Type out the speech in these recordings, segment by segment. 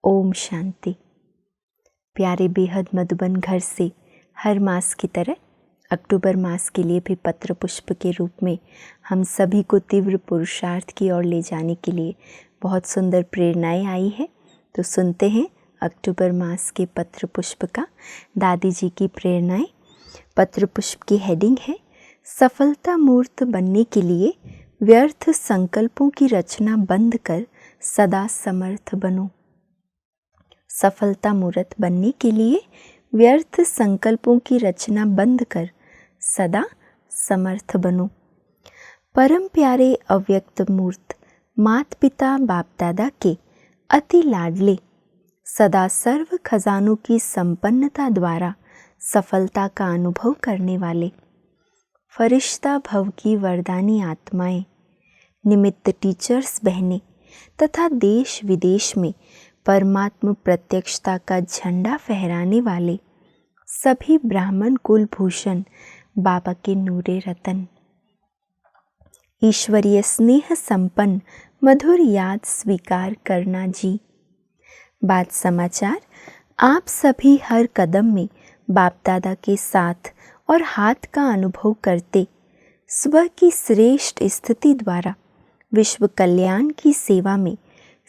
ओम शांति। प्यारे बेहद मधुबन घर से हर मास की तरह अक्टूबर मास के लिए भी पत्र पुष्प के रूप में हम सभी को तीव्र पुरुषार्थ की ओर ले जाने के लिए बहुत सुंदर प्रेरणाएं आई है। तो सुनते हैं अक्टूबर मास के पत्र पुष्प का दादी जी की प्रेरणाएं। पत्र पुष्प की हेडिंग है सफलता मूर्त बनने के लिए व्यर्थ संकल्पों की रचना बंद कर सदा समर्थ बनो। सफलता मूर्त बनने के लिए व्यर्थ संकल्पों की रचना बंद कर सदा समर्थ बनो। परम प्यारे अव्यक्त मूर्त मात पिता बाप दादा के अति लाडले सदा सर्व खजानों की संपन्नता द्वारा सफलता का अनुभव करने वाले फरिश्ता भव की वरदानी आत्माएं, निमित्त टीचर्स बहनें तथा देश विदेश में परमात्म प्रत्यक्षता का झंडा फहराने वाले सभी ब्राह्मण कुल भूषण बाबा के नूरे रतन, ईश्वरीय स्नेह संपन्न मधुर याद स्वीकार करना जी। बात समाचार, आप सभी हर कदम में बाप दादा के साथ और हाथ का अनुभव करते स्व की श्रेष्ठ स्थिति द्वारा विश्व कल्याण की सेवा में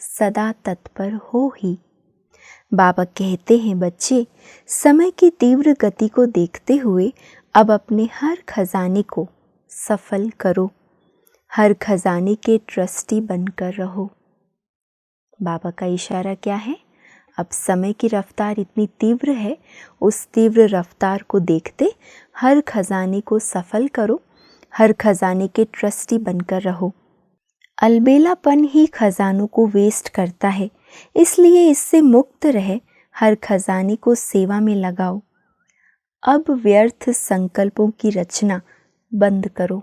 सदा तत्पर हो ही। बाबा कहते हैं बच्चे, समय की तीव्र गति को देखते हुए अब अपने हर खजाने को सफल करो, हर खजाने के ट्रस्टी बनकर रहो। बाबा का इशारा क्या है? अब समय की रफ्तार इतनी तीव्र है, उस तीव्र रफ्तार को देखते हर खजाने को सफल करो, हर खजाने के ट्रस्टी बनकर रहो। अलबेलापन ही खजानों को वेस्ट करता है, इसलिए इससे मुक्त रहे हर खजाने को सेवा में लगाओ। अब व्यर्थ संकल्पों की रचना बंद करो।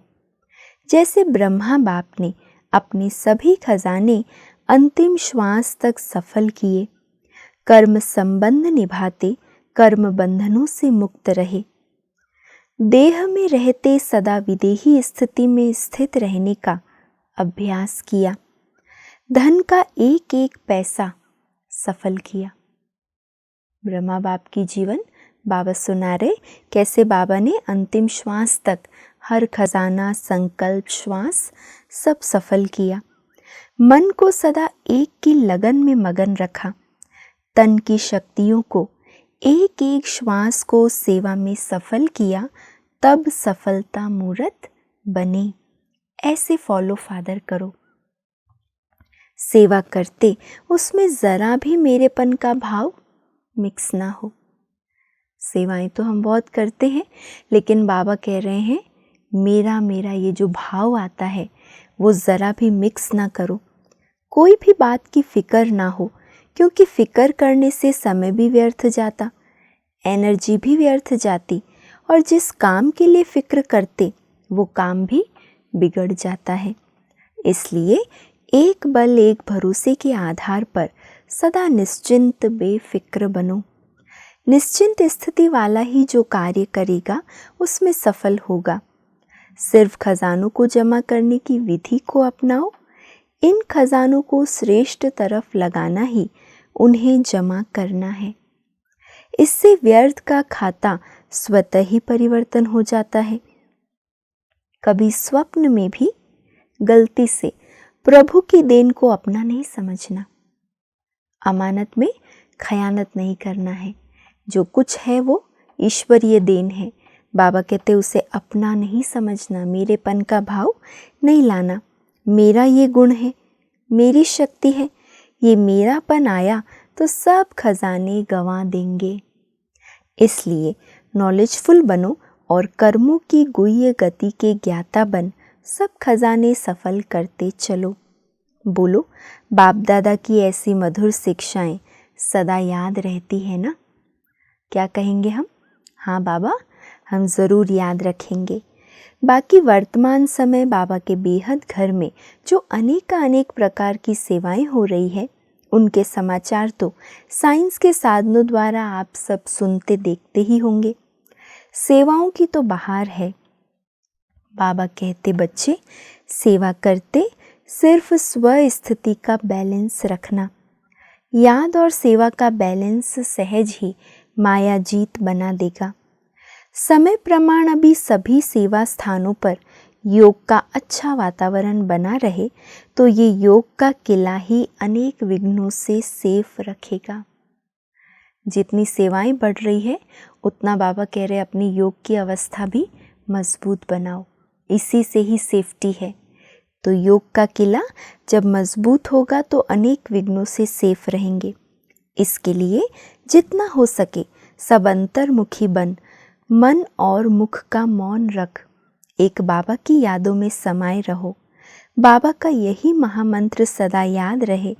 जैसे ब्रह्मा बाप ने अपने सभी खजाने अंतिम श्वास तक सफल किए, कर्म संबंध निभाते कर्म बंधनों से मुक्त रहे, देह में रहते सदा विदेही स्थिति में स्थित रहने का अभ्यास किया, धन का एक एक पैसा सफल किया। ब्रह्मा बाप की जीवन बाबा सुना रहे कैसे बाबा ने अंतिम श्वास तक हर खजाना संकल्प श्वास सब सफल किया। मन को सदा एक की लगन में मगन रखा, तन की शक्तियों को एक एक श्वास को सेवा में सफल किया, तब सफलता मूर्त बने। ऐसे फॉलो फादर करो। सेवा करते उसमें जरा भी मेरेपन का भाव मिक्स ना हो। सेवाएं तो हम बहुत करते हैं, लेकिन बाबा कह रहे हैं मेरा मेरा ये जो भाव आता है वो ज़रा भी मिक्स ना करो। कोई भी बात की फिक्र ना हो, क्योंकि फिक्र करने से समय भी व्यर्थ जाता, एनर्जी भी व्यर्थ जाती, और जिस काम के लिए फिक्र करते वो काम भी बिगड़ जाता है। इसलिए एक बल एक भरोसे के आधार पर सदा निश्चिंत बेफिक्र बनो। निश्चिंत स्थिति वाला ही जो कार्य करेगा उसमें सफल होगा। सिर्फ खजानों को जमा करने की विधि को अपनाओ। इन खजानों को श्रेष्ठ तरफ लगाना ही उन्हें जमा करना है। इससे व्यर्थ का खाता स्वतः ही परिवर्तन हो जाता है। कभी स्वप्न में भी गलती से प्रभु की देन को अपना नहीं समझना। अमानत में खयानत नहीं करना है। जो कुछ है वो ईश्वरीय देन है। बाबा कहते उसे अपना नहीं समझना, मेरेपन का भाव नहीं लाना। मेरा ये गुण है, मेरी शक्ति है, ये मेरापन आया तो सब खजाने गंवा देंगे। इसलिए नॉलेजफुल बनो और कर्मों की गुह्य गति के ज्ञाता बन सब खजाने सफल करते चलो। बोलो, बाप दादा की ऐसी मधुर शिक्षाएं सदा याद रहती है ना? क्या कहेंगे हम? हाँ बाबा, हम ज़रूर याद रखेंगे। बाकी वर्तमान समय बाबा के बेहद घर में जो अनेक प्रकार की सेवाएं हो रही है, उनके समाचार तो साइंस के साधनों द्वारा आप सब सुनते देखते ही होंगे। सेवाओं की तो बहार है। बाबा कहते बच्चे, सेवा करते सिर्फ स्व स्थिति का बैलेंस रखना। याद और सेवा का बैलेंस सहज ही माया जीत बना देगा। समय प्रमाण अभी सभी सेवा स्थानों पर योग का अच्छा वातावरण बना रहे तो ये योग का किला ही अनेक विघ्नों से सेफ रखेगा। जितनी सेवाएं बढ़ रही है उतना बाबा कह रहे अपनी योग की अवस्था भी मजबूत बनाओ, इसी से ही सेफ्टी है। तो योग का किला जब मजबूत होगा तो अनेक विघ्नों से सेफ रहेंगे। इसके लिए जितना हो सके सब अंतर्मुखी बन मन और मुख का मौन रख एक बाबा की यादों में समाये रहो। बाबा का यही महामंत्र सदा याद रहे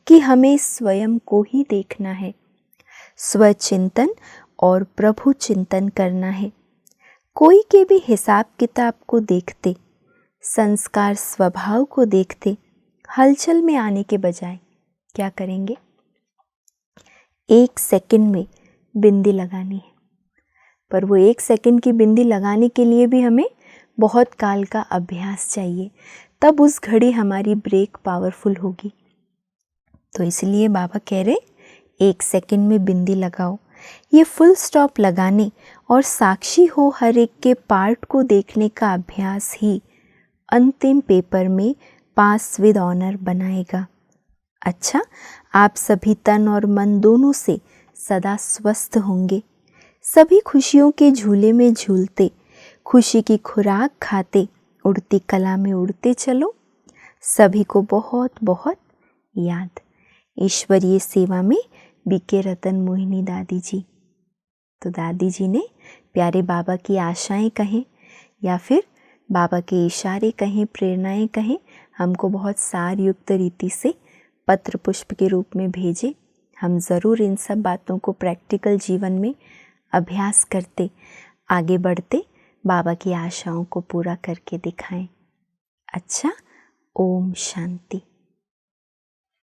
कि हमें स्वयं को ही देखना है, स्वचिंतन और प्रभु चिंतन करना है। कोई के भी हिसाब किताब को देखते, संस्कार स्वभाव को देखते हलचल में आने के बजाय क्या करेंगे? 1 सेकंड में बिंदी लगानी है, पर वो 1 सेकंड की बिंदी लगाने के लिए भी हमें बहुत काल का अभ्यास चाहिए, तब उस घड़ी हमारी ब्रेक पावरफुल होगी। तो इसलिए बाबा कह रहे 1 सेकंड में बिंदी लगाओ। ये फुल स्टॉप लगाने और साक्षी हो हर एक के पार्ट को देखने का अभ्यास ही अंतिम पेपर में पास विद ऑनर बनाएगा। अच्छा, आप सभी तन और मन दोनों से सदा स्वस्थ होंगे, सभी खुशियों के झूले में झूलते, खुशी की खुराक खाते, उड़ती कला में उड़ते चलो। सभी को बहुत बहुत याद। ईश्वरीय सेवा में बीके रतन मोहिनी दादी जी। तो दादी जी ने प्यारे बाबा की आशाएं कहें या फिर बाबा के इशारे कहें, प्रेरणाएं कहें, हमको बहुत सार युक्त रीति से पत्र पुष्प के रूप में भेजे। हम ज़रूर इन सब बातों को प्रैक्टिकल जीवन में अभ्यास करते, आगे बढ़ते, बाबा की आशाओं को पूरा करके दिखाएं। अच्छा, ओम शांति।